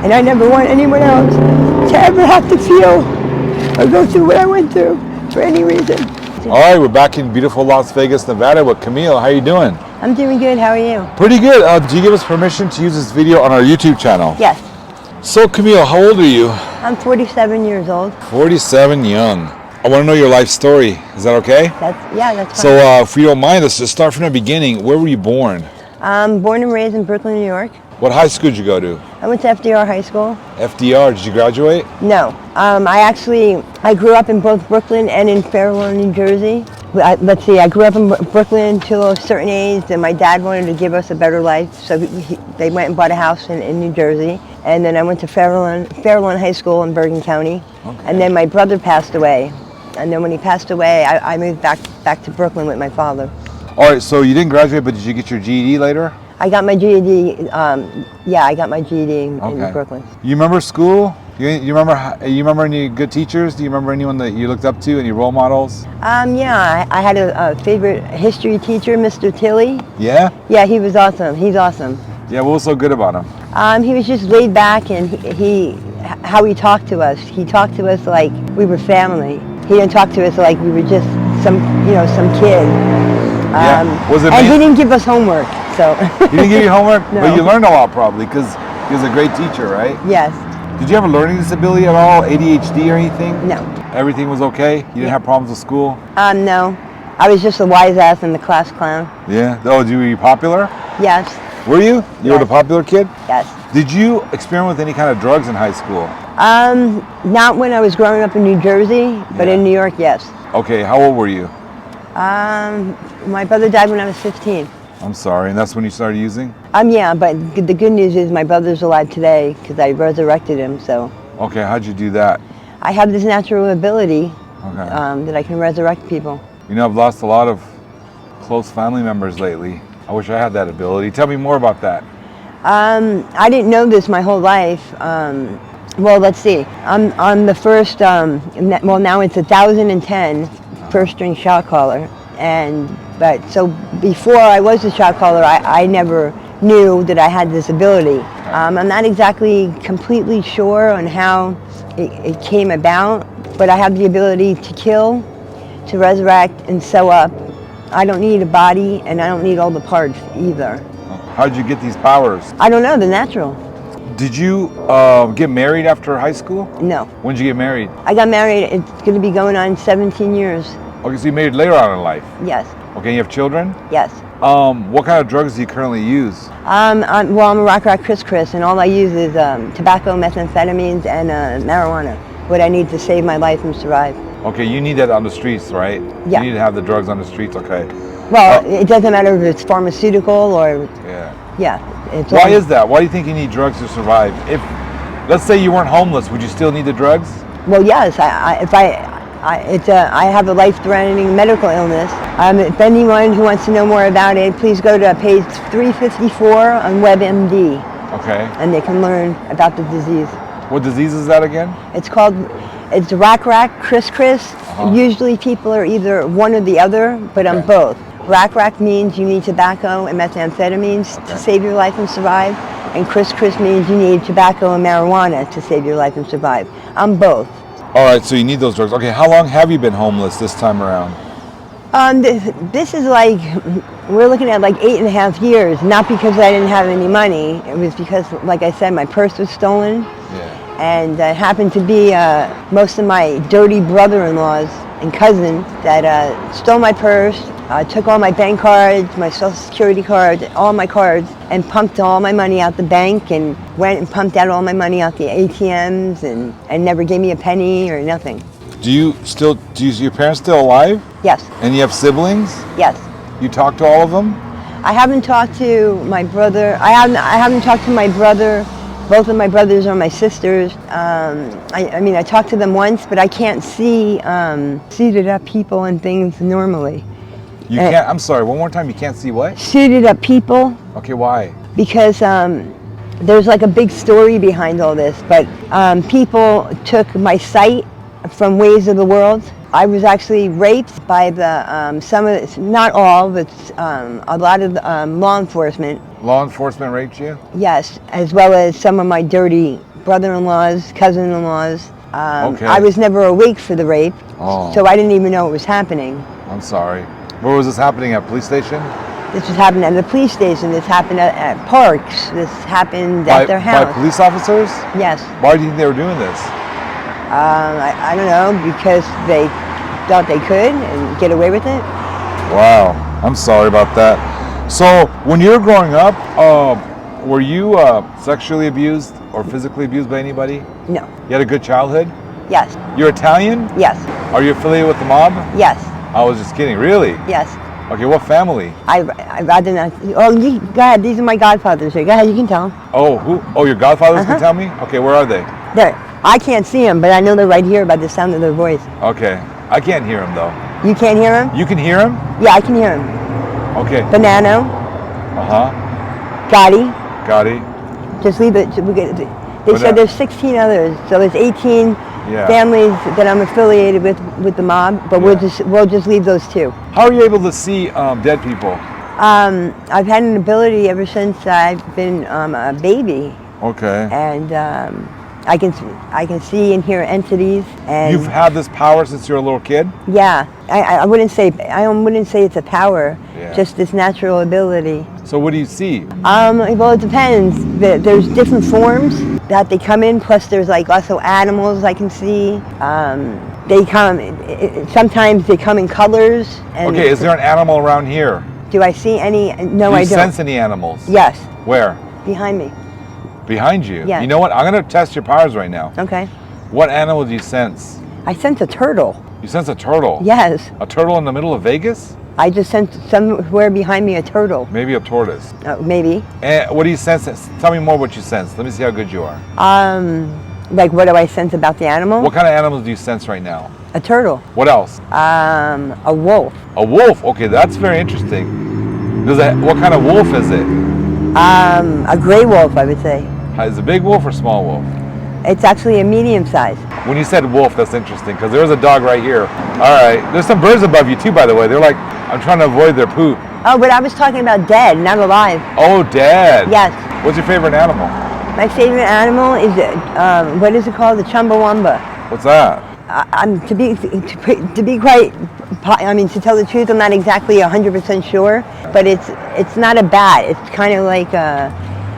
And I never want anyone else to ever have to feel or go through what I went through for any reason. All right, we're back in beautiful Las Vegas, Nevada with Camille. How you doing? I'm doing good. How are you? Pretty good. Do you give us permission to use this video on our YouTube channel? Yes. So Camille, how old are you? I'm 47 years old. 47 young. I want to know your life story. Is that okay? That's fine. So if you don't mind, let's just start from the beginning. Where were you born? Born and raised in Brooklyn, New York. What high school did you go to? I went to FDR High School. FDR, did you graduate? No. I grew up in both Brooklyn and in Fair Lawn, New Jersey. I grew up in Brooklyn until a certain age, and my dad wanted to give us a better life, so they went and bought a house in New Jersey. And then I went to Fair Lawn High School in Bergen County. Okay. And then my brother passed away. And then when he passed away, I moved back to Brooklyn with my father. All right, so you didn't graduate, but did you get your GED later? I got my GED. I got my GED in Brooklyn. You remember school? You remember any good teachers? Do you remember anyone that you looked up to? Any role models? I had a favorite history teacher, Mr. Tilley. Yeah? Yeah, he was awesome. He's awesome. Yeah, what was so good about him? He was just laid back, and how he talked to us. He talked to us like we were family. He didn't talk to us like we were just some kid. And he didn't give us homework. So he didn't give you homework? No. But you learned a lot probably because he was a great teacher, right? Yes. Did you have a learning disability at all? ADHD or anything? No. Everything was okay? You didn't have problems with school? No. I was just a wise ass and the class clown. Yeah? Oh, were you popular? Yes. Were you? You were the popular kid? Yes. Did you experiment with any kind of drugs in high school? Not when I was growing up in New Jersey, but in New York, yes. Okay, how old were you? My brother died when I was 15. I'm sorry, and that's when you started using? Yeah, but the good news is my brother's alive today because I resurrected him, so. Okay, how'd you do that? I have this natural ability that I can resurrect people. You know, I've lost a lot of close family members lately. I wish I had that ability. Tell me more about that. I didn't know this my whole life. Well, let's see. I'm the first, now it's 2010 first string shot caller. But so before I was a shot caller, I never knew that I had this ability. I'm not exactly completely sure on how it came about, but I have the ability to kill, to resurrect, and sew up. I don't need a body, and I don't need all the parts either. How did you get these powers? I don't know, they're natural. Did you get married after high school? No. When did you get married? I got married, it's going to be going on 17 years. Okay, so you married later on in life? Yes. Okay, you have children? Yes. What kind of drugs do you currently use? I'm a rock Chris, and all I use is tobacco, methamphetamines, and marijuana. What I need to save my life and survive. Okay, you need that on the streets, right? Yeah. You need to have the drugs on the streets, okay. Well, it doesn't matter if it's pharmaceutical or... Yeah. Why is that? Why do you think you need drugs to survive? If, let's say you weren't homeless, would you still need the drugs? Well, yes. I have a life-threatening medical illness. If anyone who wants to know more about it, please go to page 354 on WebMD. Okay. And they can learn about the disease. What disease is that again? It's rack, Chris. Usually people are either one or the other, but I'm both. Rack means you need tobacco and methamphetamines to save your life and survive. And Chris means you need tobacco and marijuana to save your life and survive. I'm both. All right, so you need those drugs. Okay, how long have you been homeless this time around? This is like, we're looking at like 8.5 years, not because I didn't have any money. It was because, like I said, my purse was stolen. Yeah. And it happened to be most of my dirty brother-in-laws and cousins that stole my purse, took all my bank cards, my social security card, all my cards, and pumped all my money out the bank and went and pumped out all my money out the ATMs and never gave me a penny or nothing. Do your parents still alive? Yes. And you have siblings? Yes. You talk to all of them? I haven't talked to my brother. I haven't talked to my brother. Both of my brothers are my sisters. I talked to them once, but I can't see seated up people and things normally. You can't, I'm sorry, one more time, you can't see what? Seated up people. Okay, why? Because there's like a big story behind all this, but people took my sight from Ways of the World. I was actually raped by not all, but a lot of law enforcement. Law enforcement raped you? Yes, as well as some of my dirty brother-in-laws, cousin-in-laws. Okay. I was never awake for the rape, Oh. so I didn't even know it was happening. I'm sorry. Where was this happening, at police station? This was happening at the police station. This happened at parks. This happened at their house. By police officers? Yes. Why do you think they were doing this? I don't know, because they thought they could and get away with it. Wow. I'm sorry about that. So, when you were growing up, were you sexually abused or physically abused by anybody? No. You had a good childhood? Yes. You're Italian? Yes. Are you affiliated with the mob? Yes. I was just kidding. Really? Yes. Okay, what family? I rather not. Oh, go ahead. These are my godfathers here. Go ahead. You can tell them. Oh, who? Oh, your godfathers can tell me? Okay, where are they? There. I can't see them, but I know they're right here by the sound of their voice. Okay. I can't hear them, though. You can't hear them? You can hear them? Yeah, I can hear them. Okay. Banano, Uh-huh. Gotti. Got it. Just leave it. They said there's 16 others, so there's 18 families that I'm affiliated with the mob, but we'll just leave those two. How are you able to see dead people? I've had an ability ever since I've been a baby, Okay. and I can see and hear entities. And You've had this power since you were a little kid? yeah, I wouldn't say it's a power, just this natural ability. So what do you see? Well, it depends. There's different forms that they come in. Plus, there's like also animals I can see. They come. Sometimes they come in colors. And Okay, is there an animal around here? Do I see any? No, I don't. Do you sense any animals? Yes. Where? Behind me. Behind you? Yeah. You know what? I'm going to test your powers right now. Okay. What animal do you sense? I sense a turtle. You sense a turtle? Yes. A turtle in the middle of Vegas? I just sense somewhere behind me a turtle. Maybe a tortoise. Maybe. And what do you sense? Tell me more what you sense. Let me see how good you are. Like what do I sense about the animal? What kind of animals do you sense right now? A turtle. What else? A wolf. A wolf. Okay, that's very interesting. What kind of wolf is it? A gray wolf, I would say. Is it a big wolf or small wolf? It's actually a medium size. When you said wolf, that's interesting because there's a dog right here. All right, there's some birds above you too, by the way. They're like, I'm trying to avoid their poop. Oh, but I was talking about dead, not alive. Oh, dead. Yes. What's your favorite animal? My favorite animal is what is it called? The Chumbawamba. What's that? To be quite, I mean, to tell the truth, I'm not exactly 100% sure, but it's not a bat. It's kind of like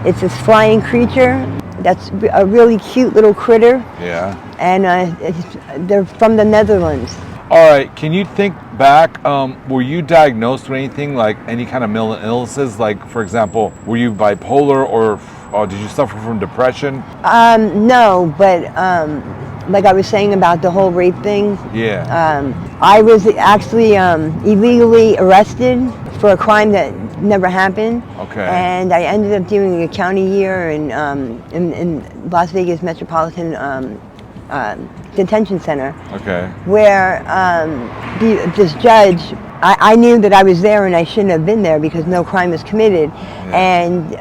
it's this flying creature that's a really cute little critter. Yeah. And they're from the Netherlands. All right, can you think back, were you diagnosed with anything like any kind of mental illnesses? Like, for example, were you bipolar or did you suffer from depression? No, but like I was saying about the whole rape thing. Yeah. I was actually illegally arrested for a crime that never happened. Okay. And I ended up doing a county year in Las Vegas Metropolitan Detention Center. Okay. Where this judge, I knew that I was there and I shouldn't have been there because no crime was committed. Yeah. And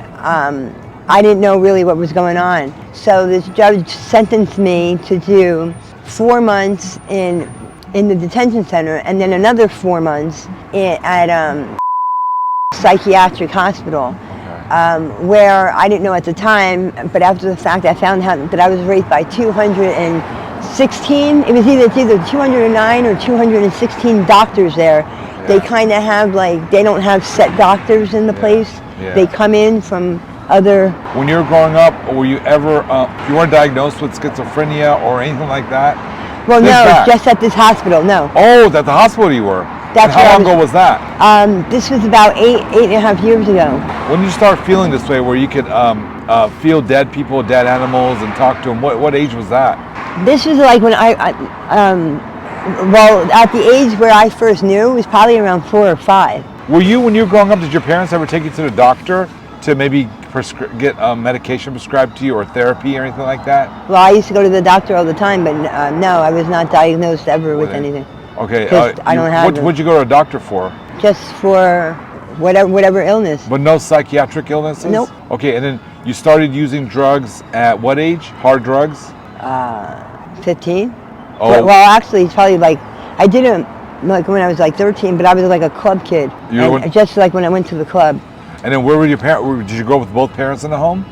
I didn't know really what was going on. So this judge sentenced me to do 4 months in the detention center and then another 4 months at psychiatric hospital. Where I didn't know at the time, but after the fact I found out that I was raped by 216, it was either 209 or 216 doctors there. Yeah. They kind of have they don't have set doctors in the place. Yeah. They come in from other... When you were growing up, were you ever, you weren't diagnosed with schizophrenia or anything like that? Well, no, just at this hospital, no. Oh, at the hospital you were? That's how long ago was that? This was about eight and a half years ago. When did you start feeling this way, where you could feel dead people, dead animals, and talk to them? What age was that? This was like when well, at the age where I first knew, it was probably around 4 or 5. Were you, when you were growing up, did your parents ever take you to the doctor to maybe get medication prescribed to you or therapy or anything like that? Well, I used to go to the doctor all the time, but no, I was not diagnosed ever with anything. Okay. I don't have what'd you go to a doctor for? Just for whatever illness. But no psychiatric illnesses? Nope. Okay, and then you started using drugs at what age? Hard drugs? 15. Oh. Well, actually, it's probably I did it when I was 13, but I was like a club kid. Just like when I went to the club. And then where were your parents? Did you grow up with both parents in the home?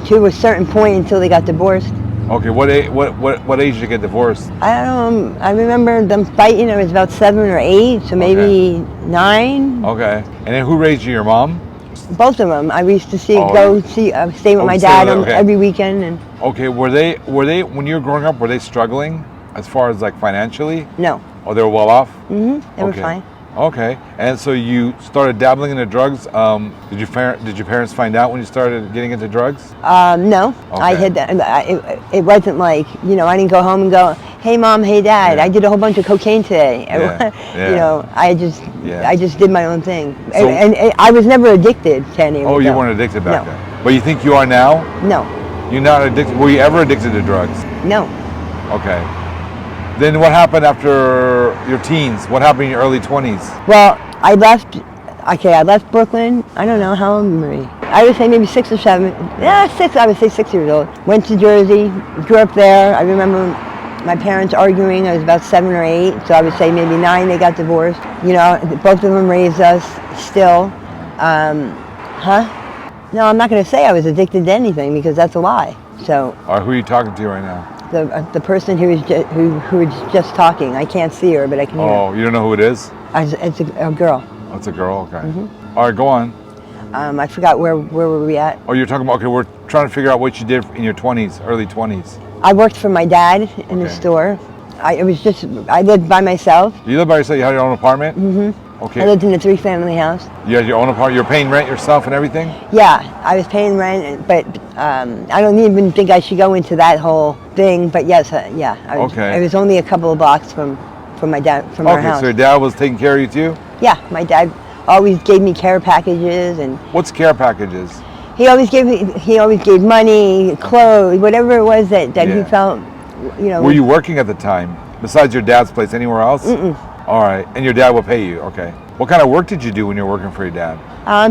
to a certain point until they got divorced. Okay, what age did you get divorced? I don't know. I remember them fighting. I was about 7 or 8, so maybe 9. Okay, and then who raised you? Your mom? Both of them. I used to stay with my stay dad with them, okay. every weekend. And Okay, were they when you were growing up? Were they struggling as far as like financially? no, Oh, they were well off. they were Okay. fine. Okay, and so you started dabbling into drugs. Did your parents find out when you started getting into drugs? No, I Okay. had that. It wasn't like, I didn't go home and go, hey mom, hey dad, Yeah. I did a whole bunch of cocaine today. Yeah, yeah. I just Yeah. I just did my own thing, So- and I was never addicted to any of it. Oh, you though. weren't addicted back No. then, but you think you are now? No, You're not addicted. Were you ever addicted to drugs? no. Okay. Then what happened after your teens? What happened in your early 20s? Well, I left. Okay, I left Brooklyn. I don't know how old am I? I would say maybe 6 or 7. Yeah, 6. I would say 6 years old. Went to Jersey. Grew up there. I remember my parents arguing. I was about 7 or 8, so I would say maybe 9. They got divorced. Both of them raised us. Still, No, I'm not going to say I was addicted to anything because that's a lie. So Or who are you talking to right now? the person who was just talking, I can't see her, but I can hear her. Oh, you don't know who it is? It's a girl. Oh, it's a girl. Okay. All right, go on. I forgot where were we at. Oh, you're talking about. Okay, we're trying to figure out what you did in your 20s, early 20s. I worked for my dad in the Okay. store. I lived by myself. You live by yourself. You had your own apartment. I Okay. lived in a 3-family house. You had your own apartment. You're paying rent yourself and everything. Yeah, I was paying rent, but I don't even think I should go into that whole thing. But yes, yeah. Okay. It was only a couple of blocks from our Okay, house. so your dad was taking care of you too. Yeah, my dad always gave me care packages, and What's care packages? he always gave money, clothes, whatever it was that he Yeah. felt, Were you working at the time besides your dad's place anywhere else? All right, and your dad will pay you. Okay. What kind of work did you do when you were working for your dad?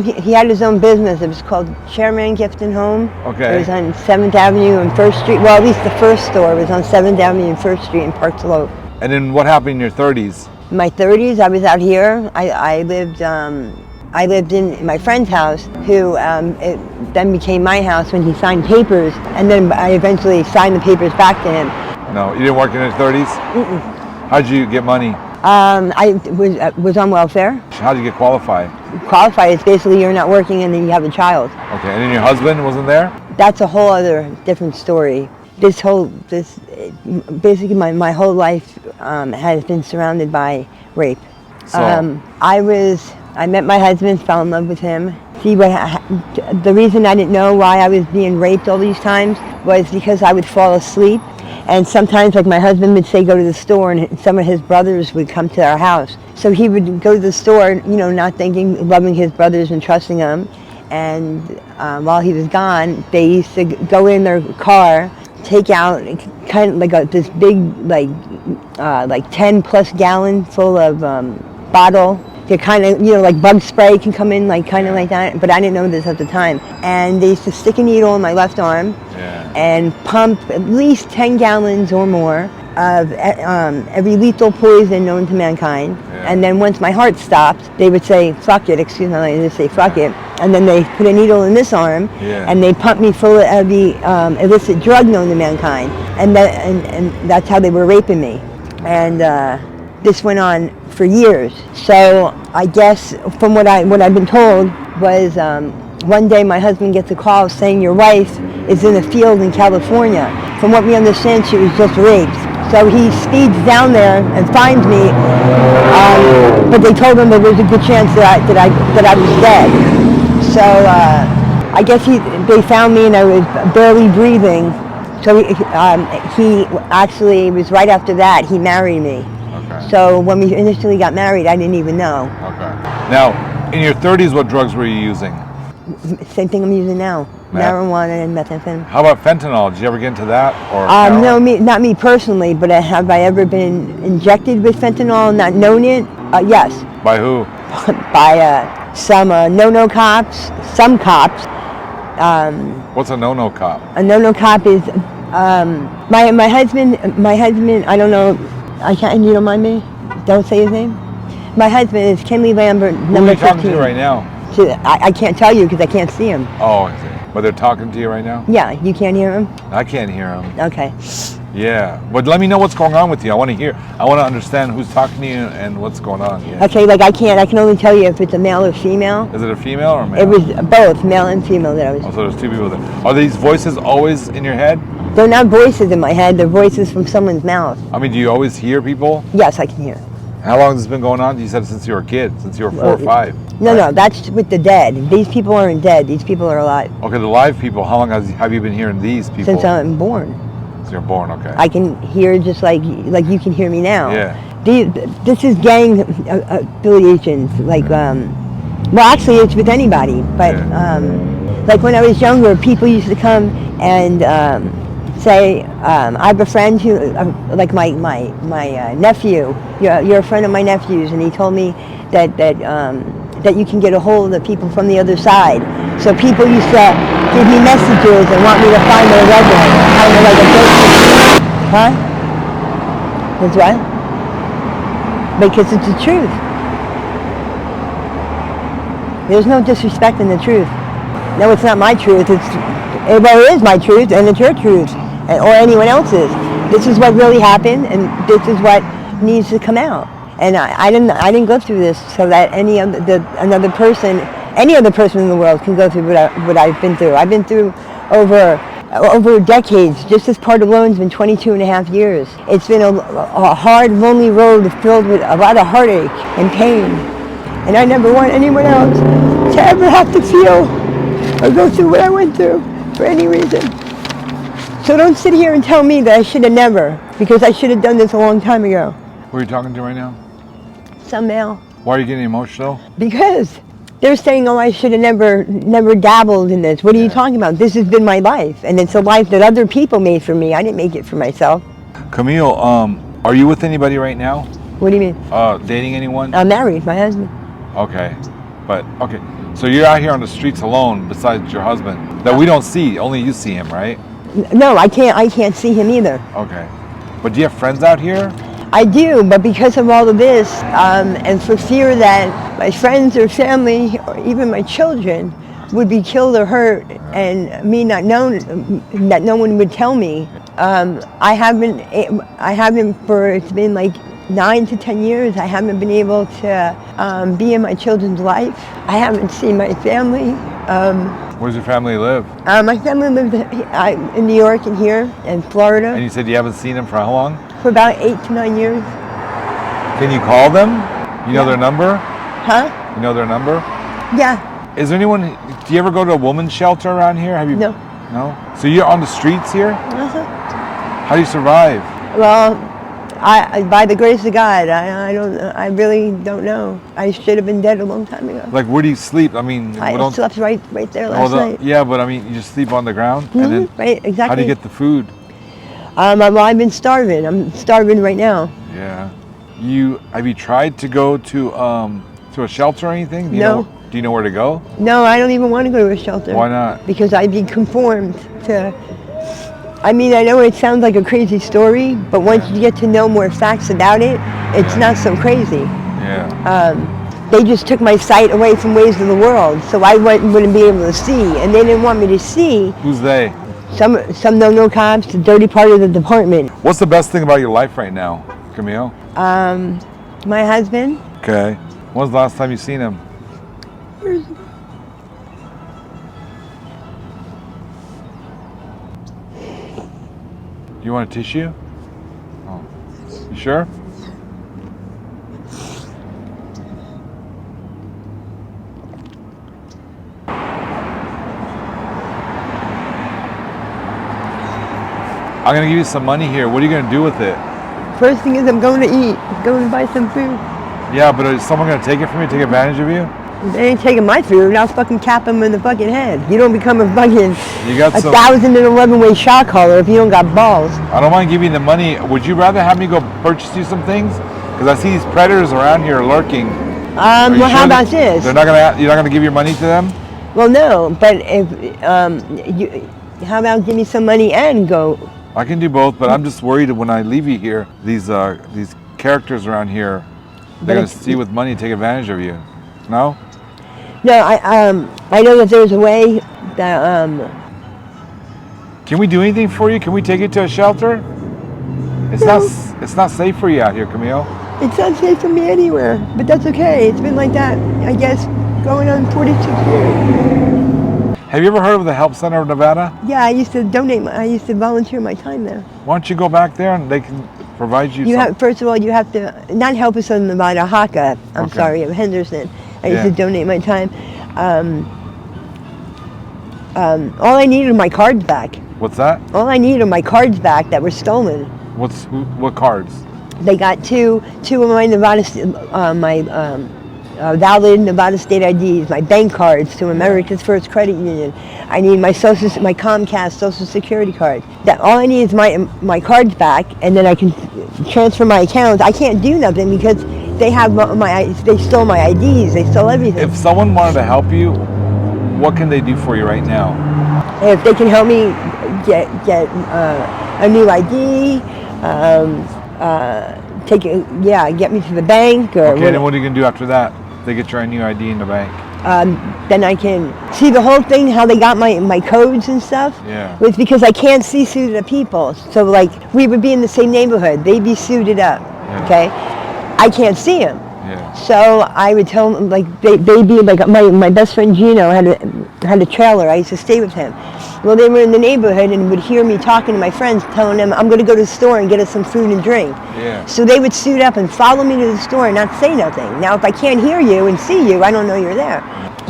He had his own business. It was called Chairman Gift and Home. Okay. It was on 7th Avenue and 1st Street. Well, at least the first store was on 7th Avenue and 1st Street in Park Slope. And then what happened in your 30s? In my 30s, I was out here. I lived in my friend's house, who it then became my house when he signed papers, and then I eventually signed the papers back to him. No, you didn't work in your 30s? How'd you get money? I was on welfare. How'd you get qualified? Qualified is basically you're not working and then you have a child. Okay, and then your husband wasn't there? That's a whole other different story. Basically my whole life has been surrounded by rape. So- I met my husband, fell in love with him. The reason I didn't know why I was being raped all these times was because I would fall asleep, and sometimes, like, my husband would say go to the store, and some of his brothers would come to our house. So he would go to the store, not thinking, loving his brothers and trusting them. And while he was gone, they used to go in their car, take out kind of like this big, like 10 plus gallon full of bottle. They kind of, like bug spray can come in, like kind of like that. But I didn't know this at the time. And they used to stick a needle in my left arm and pump at least 10 gallons or more of every lethal poison known to mankind. And then once my heart stopped, they would say, fuck it, excuse my language, they say, fuck it. And then they put a needle in this arm, and they pump me full of every illicit drug known to mankind. And that's how they were raping me. And this went on for years. So I guess from what I've been told was one day my husband gets a call saying your wife is in a field in California. From what we understand, she was just raped. So he speeds down there and finds me, but they told him there was a good chance that I was dead. So I guess they found me and I was barely breathing. So he actually, it was right after that, he married me. Okay. So when we initially got married, I didn't even know. Okay. Now, in your 30s, what drugs were you using? Same thing I'm using now, Meth. marijuana and methamphetamine. How about fentanyl? Did you ever get into that? Or No, not me personally, but have I ever been injected with fentanyl and not known it? Yes, By who? by some no-no cops, some cops. What's a no-no cop? A no-no cop is my husband. I don't know. I can't. You don't mind me? Don't say his name. My husband is Kenley Lambert, Who are number you talking 15. to right now? I can't tell you because I can't see him. Oh, I see. But they're talking to you right now? Yeah, you can't hear them? I can't hear them. Okay. Yeah, but let me know what's going on with you. I want to hear. I want to understand who's talking to you and what's going on. Yeah. Okay, like I can only tell you if it's a male or female. Is it a female or a male? It was both, male and female that I was. Oh, so there's two people there. Are these voices always in your head? They're not voices in my head, they're voices from someone's mouth. I mean, do you always hear people? Yes, I can hear. How long has this been going on? You said since you were a kid, since you were 4 or 5. No, right? no, that's with the dead. These people aren't dead, these people are alive. Okay, the live people, how long have you been hearing these people? Since I'm born. Since you're born, okay. I can hear just like you can hear me now. Yeah. This is gang affiliations, like, well actually it's with anybody, but like when I was younger, people used to come and say, I have a friend who, like my nephew, you're a friend of my nephew's, and he told me that you can get a hold of the people from the other side. So people used to give me messages and want me to find their resident, kind of like a ghost. Huh? That's what? Because it's the truth. There's no disrespect in the truth. No, it's not my truth. Well, it is my truth, and it's your truth, or anyone else's. This is what really happened, and this is what needs to come out. And I didn't go through this so that any other person in the world can go through what I've been through. I've been through over decades. Just this part alone has been 22 and a half years. It's been a hard, lonely road filled with a lot of heartache and pain. And I never want anyone else to ever have to feel or go through what I went through for any reason. So don't sit here and tell me that I should have never, because I should have done this a long time ago. Who are you talking to right now? Some male. Why are you getting emotional? Because they're saying, oh, I should have never dabbled in this. What are you talking about? This has been my life, and it's a life that other people made for me. I didn't make it for myself. Camille, are you with anybody right now? What do you mean? Dating anyone? I'm married, my husband. Okay, okay. So you're out here on the streets alone, besides your husband, that we don't see. Only you see him, right? No, I can't see him either. Okay, but do you have friends out here? I do, but because of all of this, and for fear that my friends or family or even my children would be killed or hurt, and me not known, that no one would tell me, I haven't for, it's been like 9 to 10 years, I haven't been able to be in my children's life. I haven't seen my family. Where does your family live? My family lives in New York and here in Florida. And you said you haven't seen them for how long? For about 8 to 9 years. Can you call them? You know their number? Huh? You know their number? Yeah. Is there anyone, do you ever go to a woman's shelter around here? Have you? No. No? So you're on the streets here? Uh-huh. How do you survive? Well, I by the grace of God, I really don't know. I should have been dead a long time ago. Like, where do you sleep? I mean, I slept right there last night. Yeah, but I mean, you just sleep on the ground? Mm-hmm, And then, right, exactly. how do you get the food? Well, I've been starving. I'm starving right now. Yeah. Have you tried to go to a shelter or anything? No. Do you know where to go? No, I don't even want to go to a shelter. Why not? Because I'd be conformed to. I mean, I know it sounds like a crazy story, but once you get to know more facts about it, it's not so crazy. Yeah. They just took my sight away from ways of the world, so I wouldn't be able to see, and they didn't want me to see. Who's they? Some no cops, the dirty part of the department. What's the best thing about your life right now, Camille? My husband. Okay. When's the last time you seen him? You want a tissue? Oh. You sure? I'm gonna give you some money here. What are you gonna do with it? First thing is I'm going to eat. Going to buy some food. Yeah, but is someone gonna take it from you, take advantage of you? They ain't taking my food. I'll fucking cap them in the fucking head. You don't become a fucking You got some. 1,011 shot caller if you don't got balls. I don't mind giving you the money. Would you rather have me go purchase you some things? Because I see these predators around here lurking. Well, how about this? You're not gonna give your money to them? Well, no, but if how about give me some money and go? I can do both, but I'm just worried that when I leave you here, these characters around here, they're gonna see you with money and take advantage of you. No? No, I know that there's a way That Can we do anything for you? Can we take you to a shelter? It's No. not. It's not safe for you out here, Camille. it's not safe for me anywhere, but that's okay. It's been like that, I guess, going on 46 years. Have you ever heard of the Help Center of Nevada? Yeah, I used to volunteer my time there. Why don't you go back there and they can provide you? First of all, you have to, not Help Us in Nevada, HACA, I'm Okay. sorry, of Henderson. I used to donate my time. All I need are my cards back. What's that? All I need are my cards back that were stolen. What cards? They got two of my Nevada, valid Nevada state IDs, my bank cards to America's First Credit Union. I need my my Comcast Social Security card. That all I need is my cards back, and then I can transfer my accounts. I can't do nothing because they have they stole my IDs. They stole everything. If someone wanted to help you, what can they do for you right now? If they can help me get a new ID. Get me to the bank or. Okay, then what are you gonna do after that? They get your new ID in the bank. Then I can see the whole thing. How they got my codes and stuff. Yeah. Was because I can't see suited up people. So like we would be in the same neighborhood. They'd be suited up. Yeah. Okay. I can't see them. Yeah. So I would tell them like they'd be like my best friend Gino had a trailer. I used to stay with him. Well, they were in the neighborhood and would hear me talking to my friends, telling them I'm going to go to the store and get us some food and drink. Yeah. So they would suit up and follow me to the store and not say nothing. Now, if I can't hear you and see you, I don't know you're there.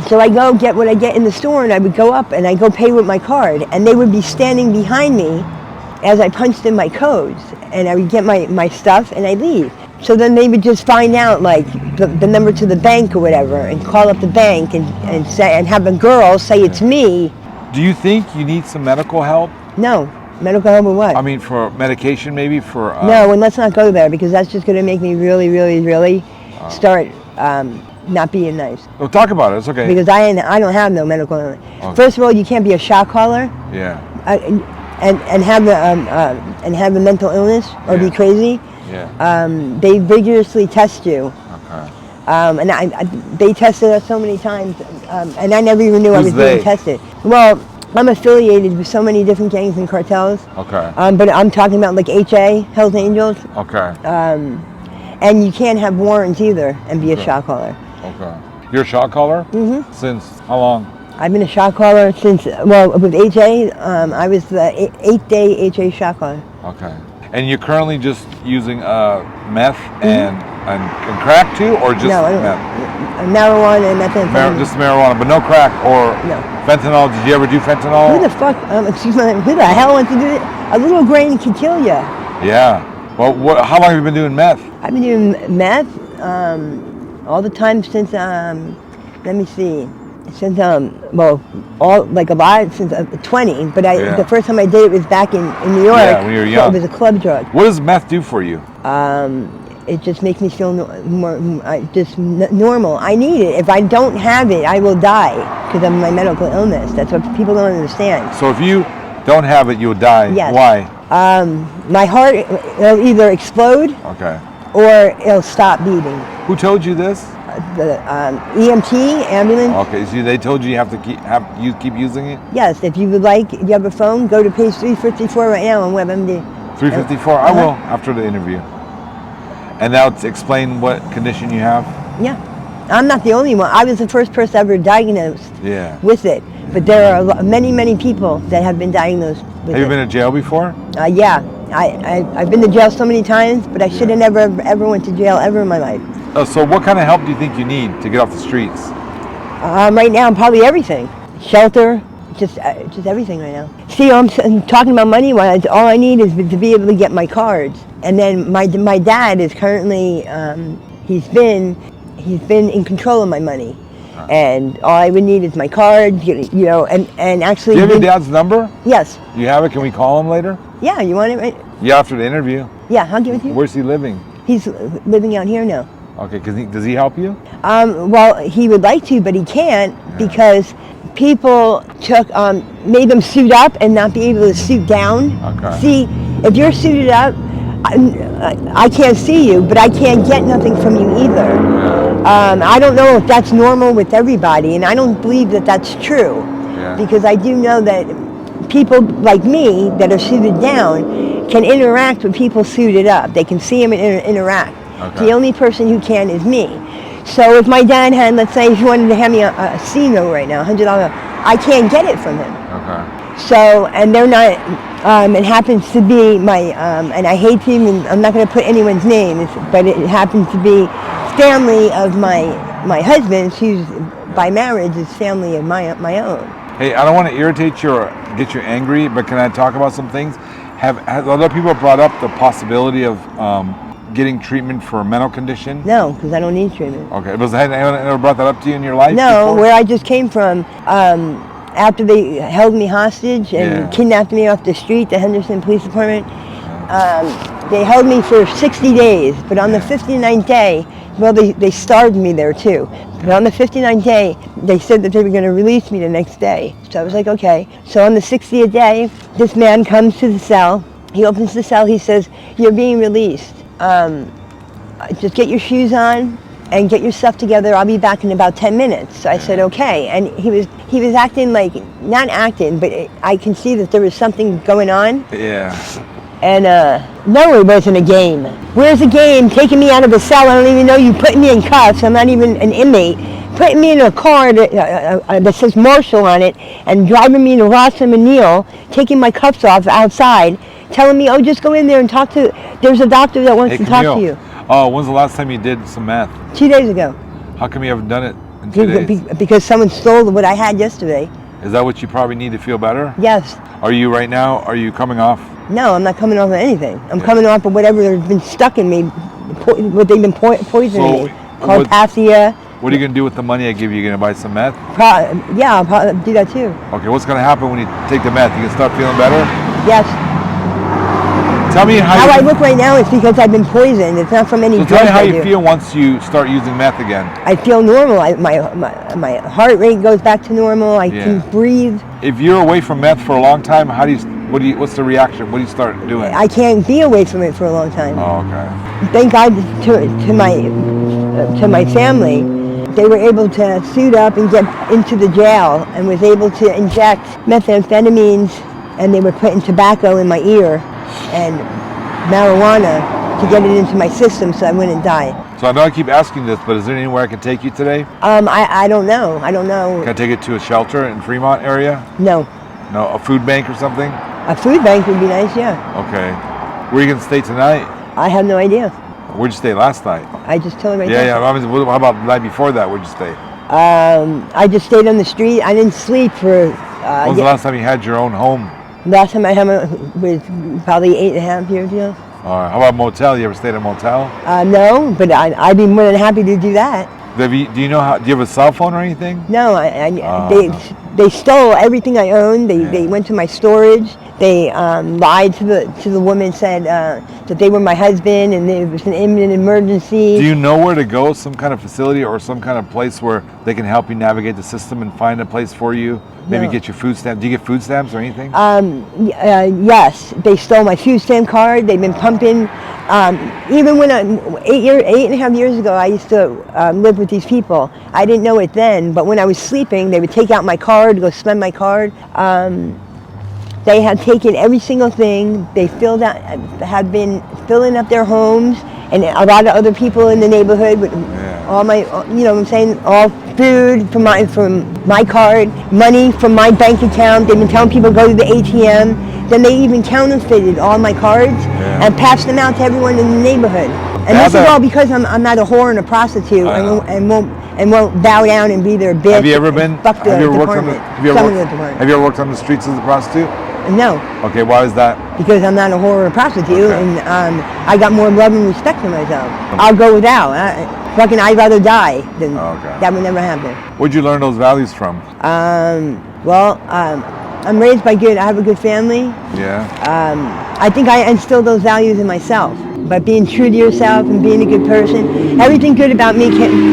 So I go get what I get in the store, and I would go up and I go pay with my card, and they would be standing behind me as I punched in my codes, and I would get my stuff and I leave. So then they would just find out like the number to the bank or whatever, and call up the bank and say and have a girl say it's me. Do you think you need some medical help? No. Medical help or what? I mean, for medication, maybe for. No, and let's not go there because that's just going to make me really, really, really start not being nice. Well, talk about it. It's okay. Because I don't have no medical illness. Okay. First of all, you can't be a shot caller. Yeah. And have a mental illness or be crazy. Yeah. They rigorously test you. Okay. And they tested us so many times, and I never even knew I was being tested. Well, I'm affiliated with so many different gangs and cartels. Okay. But I'm talking about like HA, Hells Angels. Okay. And you can't have warrants either and be a shot caller. Okay. You're a shot caller? Mm-hmm. Since how long? I've been a shot caller since, with HA, I was the 8-day HA shot caller. Okay. And you're currently just using meth and crack too, or just meth? Marijuana and methamphetamine. Just marijuana, but no crack or fentanyl. Did you ever do fentanyl? Who the fuck, who the hell wants to do it? A little grain can kill you. Yeah. Well, how long have you been doing meth? I've been doing meth all the time since, let me see, since, a lot since 20, but the first time I did it was back in New York. Yeah, when you were young. So it was a club drug. What does meth do for you? It just makes me feel normal. I need it. If I don't have it, I will die because of my medical illness. That's what people don't understand. So if you don't have it, you'll die. Yes. Why? My heart will either explode or it'll stop beating. Who told you this? The EMT ambulance. Okay, so they told you you have to keep using it? Yes, if you would like, if you have a phone, go to page 354 right now on WebMD. 354? I will after the interview. And now to explain what condition you have? Yeah. I'm not the only one. I was the first person ever diagnosed with it. But there are many, many people that have been diagnosed with it. Have you been to jail before? Yeah. I've been to jail so many times, but I should have never ever went to jail ever in my life. So what kind of help do you think you need to get off the streets? Right now, probably everything. Shelter, just everything right now. See, I'm talking about money-wise. All I need is to be able to get my cards. And then my dad is currently, he's been in control of my money. And all I would need is my card, and actually... Do you have your dad's number? Yes. You have it? Can we call him later? Yeah, you want it? Right? Yeah, after the interview. Yeah, I'll give it to you. Where's he living? He's living out here now. Okay, does he help you? Well, he would like to, but he can't because people made them suit up and not be able to suit down. Okay. See, if you're suited up, I can't see you, but I can't get nothing from you either. I don't know if that's normal with everybody, and I don't believe that that's true. Yeah. because I do know that people like me that are suited down can interact with people suited up. They can see them and interact. Okay. The only person who can is me. So if my dad had, let's say, he wanted to hand me a C note right now, $100, I can't get it from him. Okay. So, and they're not, it happens to be my, and I hate to even, I'm not going to put anyone's name, but it happens to be family of my husband's, who's by marriage is family of my own. Hey, I don't want to irritate you or get you angry, but can I talk about some things? Has other people brought up the possibility of getting treatment for a mental condition? No, because I don't need treatment. Okay. Has anyone ever brought that up to you in your life? No, before? where I just came from, after they held me hostage and kidnapped me off the street, the Henderson Police Department, they held me for 60 days, but on the 59th day, well, they starved me there too. But on the 59th day, they said that they were going to release me the next day. So I was like, okay. So on the 60th day, this man comes to the cell. He opens the cell. He says, "You're being released. Just get your shoes on and get your stuff together. I'll be back in about 10 minutes. So I said, okay. And he was acting like, not acting, but I can see that there was something going on. Yeah. And no, it wasn't a game. Where's the game? Taking me out of the cell. I don't even know you, putting me in cuffs. I'm not even an inmate. Putting me in a car that says Marshall on it and driving me to Rossum and Neal, taking my cuffs off outside, telling me, oh, just go in there and talk to, there's a doctor that wants to talk to you. Oh, when's the last time you did some meth? 2 days ago. How come you haven't done it in 2 days? Because someone stole what I had yesterday. Is that what you probably need to feel better? Yes. Are you right now, are you coming off? No, I'm not coming off of anything. I'm coming off of whatever has been stuck in me, what they've been poisoning me, called Passia. What are you going to do with the money I give you? You going to buy some meth? Yeah, I'll probably do that too. Okay, what's going to happen when you take the meth? You can start feeling better? Yes. Tell me how I look right now is because I've been poisoned. It's not from any drugs. Tell me how you feel once you start using meth again. I feel normal. My heart rate goes back to normal. I can breathe. If you're away from meth for a long time, what's the reaction? What do you start doing? I can't be away from it for a long time. Oh, okay. Thank God to my family. They were able to suit up and get into the jail and was able to inject methamphetamines, and they were putting tobacco in my ear and marijuana to get it into my system so I wouldn't die. So I know I keep asking this, but is there anywhere I can take you today? I don't know. I don't know. Can I take it to a shelter in Fremont area? No. No, a food bank or something? A food bank would be nice, yeah. Okay. Where are you going to stay tonight? I have no idea. Where'd you stay last night? I just told you right Yeah. How about the night before that? Where'd you stay? I just stayed on the street. I didn't sleep for... When was the last time you had your own home? Last time I had was probably 8.5 years ago. All right. How about motel? You ever stayed at a motel? No, but I'd be more than happy to do that. Do you know how? Do you have a cell phone or anything? No, they stole everything I owned. They went to my storage. They lied to the woman, said that they were my husband and there was an imminent emergency. Do you know where to go? Some kind of facility or some kind of place where they can help you navigate the system and find a place for you? Maybe get your food stamps. Do you get food stamps or anything? Yes, they stole my food stamp card. They've been pumping. Even when 8.5 years ago, I used to live with these people. I didn't know it then, but when I was sleeping, they would take out my card, go spend my card. They had taken every single thing. They had been filling up their homes, and a lot of other people in the neighborhood with all my, you know what I'm saying, all food from my card, money from my bank account. They've been telling people go to the ATM. Then they even counterfeited all my cards and passed them out to everyone in the neighborhood. And this is all because I'm not a whore and a prostitute and won't bow down and be their bitch. Have you ever been? Fuck the department. Have you ever worked on the streets as a prostitute? No. Okay, why is that? Because I'm not a whore or a prostitute, and I got more love and respect for myself. I'll go without. I'd rather die than that would never happen. Where'd you learn those values from? I'm raised by I have a good family. Yeah. I think I instilled those values in myself. By being true to yourself and being a good person. Everything good about me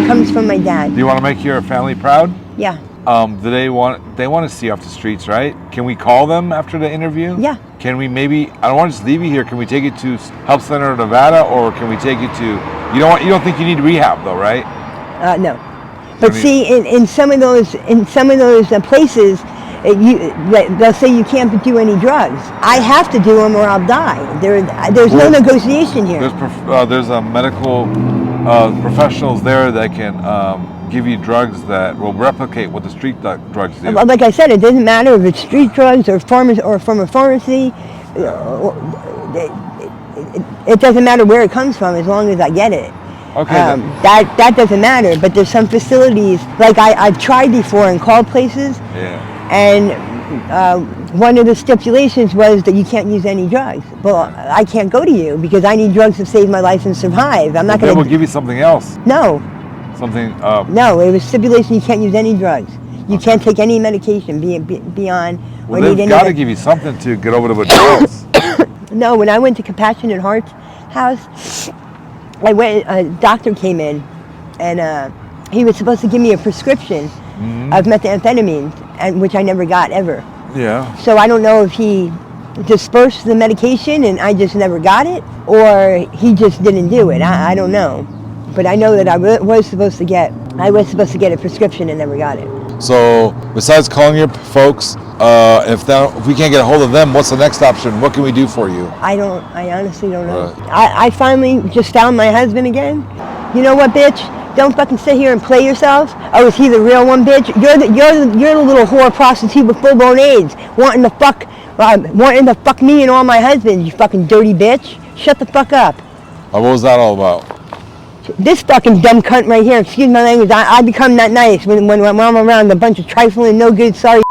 comes from my dad. Do you want to make your family proud? Yeah. Do they want to see you off the streets, right? Can we call them after the interview? Yeah. Can we maybe, I don't want to just leave you here, can we take you to Help Center of Nevada, or can we take you to, you don't think you need rehab though, right? No. But see, in some of those places, They'll say you can't do any drugs. I have to do them or I'll die. There's no negotiation here. There's a medical professionals there that can give you drugs that will replicate what the street drugs do. Like I said, it doesn't matter if it's street drugs or from a pharmacy. It doesn't matter where it comes from as long as I get it. Okay. That doesn't matter. But there's some facilities, like I've tried before and called places. Yeah. And one of the stipulations was that you can't use any drugs. Well, I can't go to you because I need drugs to save my life and survive. I'm not going to. They will give you something else. No. Something. No, it was stipulation you can't use any drugs. You can't take any medication beyond. Well, they've got to give you something to get over the withdrawals. No, when I went to Compassionate Heart's house, a doctor came in, and he was supposed to give me a prescription of methamphetamine, and which I never got ever. Yeah. So I don't know if he dispersed the medication and I just never got it, or he just didn't do it. I don't know, but I know that I was supposed to get a prescription and never got it. So besides calling your folks, if we can't get a hold of them, what's the next option? What can we do for you? I honestly don't know. Right. I finally just found my husband again. You know what, bitch? Don't fucking sit here and play yourself. Oh, is he the real one, bitch? You're the little whore prostitute with full-blown AIDS, wanting to fuck me and all my husbands. You fucking dirty bitch. Shut the fuck up. What was that all about? This fucking dumb cunt right here. Excuse my language. I become that nice when I'm around a bunch of trifling, no good, sorry.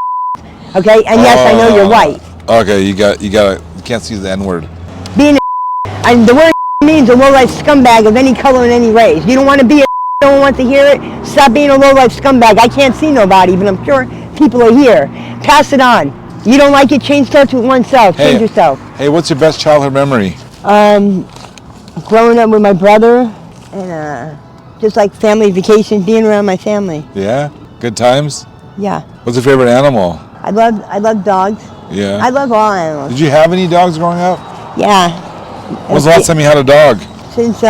Okay, and yes, I know you're white. Okay, you can't use the N-word. Being and the word means a low-life scumbag of any color and any race. You don't want to be no one wants to hear it. Stop being a low-life scumbag. I can't see nobody, but I'm sure people are here. Pass it on. You don't like it, change starts with oneself. Change yourself. Hey, what's your best childhood memory? Growing up with my brother and just like family vacations, being around my family. Yeah? Good times? Yeah. What's your favorite animal? I love dogs. Yeah. I love all animals. Did you have any dogs growing up? Yeah. When was the last time you had a dog? Since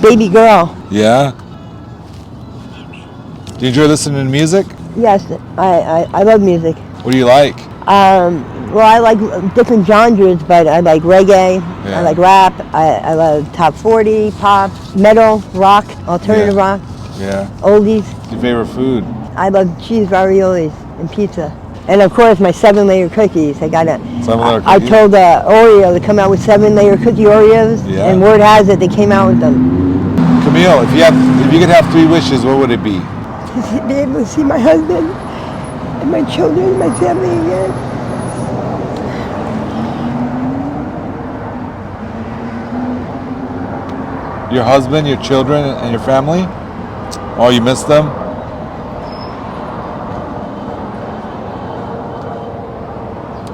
baby girl. Yeah? Do you enjoy listening to music? Yes, I love music. What do you like? Well, I like different genres, but I like reggae, Yeah. I like rap, I love top 40, pop, metal, rock, alternative rock, Yeah. oldies. What's your favorite food? I love cheese raviolis and pizza. And of course, my 7-layer cookies. I told Oreo to come out with 7-layer cookie Oreos, Yeah. and word has it they came out with them. Camille, if you could have 3 wishes, what would it be? To be able to see my husband and my children and my family again. Your husband, your children, and your family? Oh, you miss them?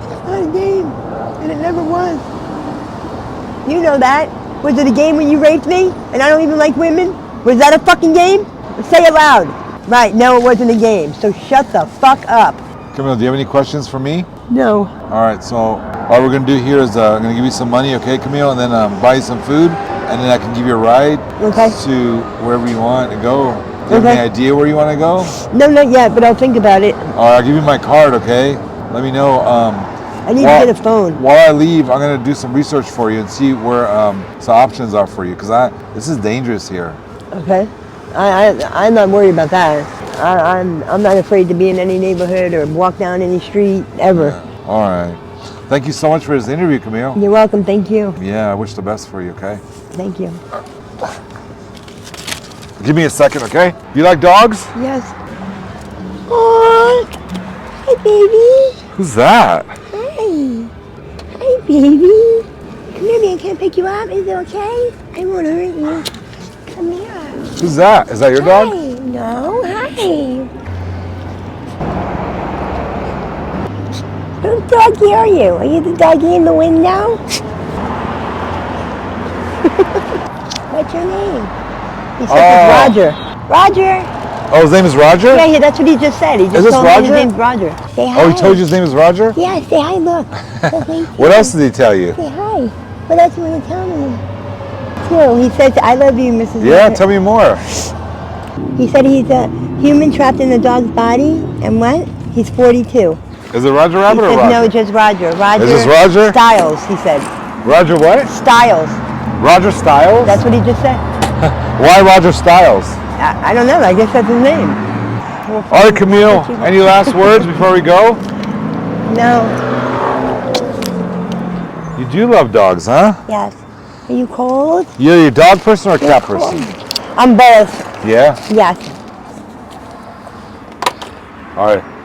It's not a game, and it never was. You know that. Was it a game when you raped me, and I don't even like women? Was that a fucking game? Say it loud. Right, no, it wasn't a game, so shut the fuck up. Camille, do you have any questions for me? No. All right, so all we're going to do here is I'm going to give you some money, okay, Camille, and then buy you some food, and then I can give you a ride to wherever you want to go. Do you have any idea where you want to go? No, not yet, but I'll think about it. All right, I'll give you my card, okay? Let me know. I need to get a phone. While I leave, I'm going to do some research for you and see where some options are for you, because this is dangerous here. Okay. I'm not worried about that. I'm not afraid to be in any neighborhood or walk down any street ever. Yeah. All right. Thank you so much for this interview, Camille. You're welcome. Thank you. Yeah, I wish the best for you, okay? Thank you. Give me a second, okay? You like dogs? Yes. Aww. Hi, baby. Who's that? Hi. Hi, baby. Come here, man. Can I pick you up? Is it okay? I won't hurt you. Come here. Who's that? Is that your dog? Hi. No. Hi. Whose doggy are you? Are you the doggy in the window? What's your name? He said it's Roger. Roger! Oh, his name is Roger? Yeah, that's what he just said. He just told me his name's Roger. Say hi. Oh, he told you his name is Roger? Yeah, say hi, look. What else did he tell you? Say hi. What else do you want to tell me? Too. He says, I love you, Mrs. Yeah, Roger. tell me more. He said he's a human trapped in a dog's body, and what? He's 42. Is it Roger Rabbit or He said, Roger? no, just Roger. Roger. Is this Roger? Styles, he said. Roger what? Styles. Roger Styles? That's what he just said. Why Roger Styles? I don't know. I guess that's his name. All right, Camille. Any last words before we go? No. You do love dogs, huh? Yes. Are you cold? You're a dog person or a cat person? I'm both. Yeah? Yes. All right.